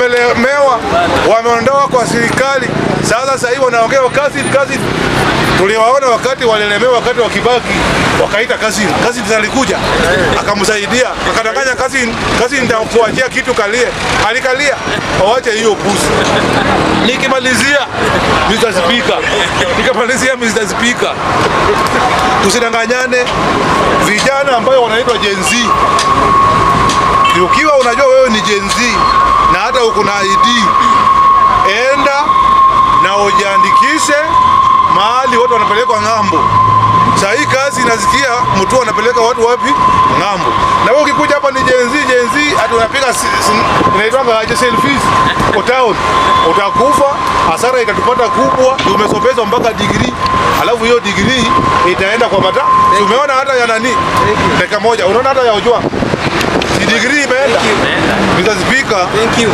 Wamelemewa, wameondoa kwa serikali. Sasa hivi wanaongea kazi. Tuliwaona wakati walilemewa, wakati wa Kibaki wakaita kazi alikuja akamsaidia, akadanganya kazi nitakuachia kitu kalie, alikalia. Waache hiyo pusi. Nikimalizia Mr. Speaker, tusidanganyane. Vijana ambao wanaitwa Gen Z, ukiwa unajua wewe ni Gen Z na hata uko na ID, enda na ujiandikishe mahali watu wanapelekwa ng'ambo. Sasa hii kazi inasikia mtu anapeleka watu wapi? Ng'ambo. Na wewe ukikuja hapa ni Gen Z hata unapiga inaitwa aje selfies kwa town, utakufa, hasara itatupata kubwa. Umesomezwa mpaka degree, alafu hiyo degree itaenda kwa mata. Umeona hata ya nani? Dakika moja. Unaona hata ya ujua. Degree imeenda. Mr. Speaker, thank you.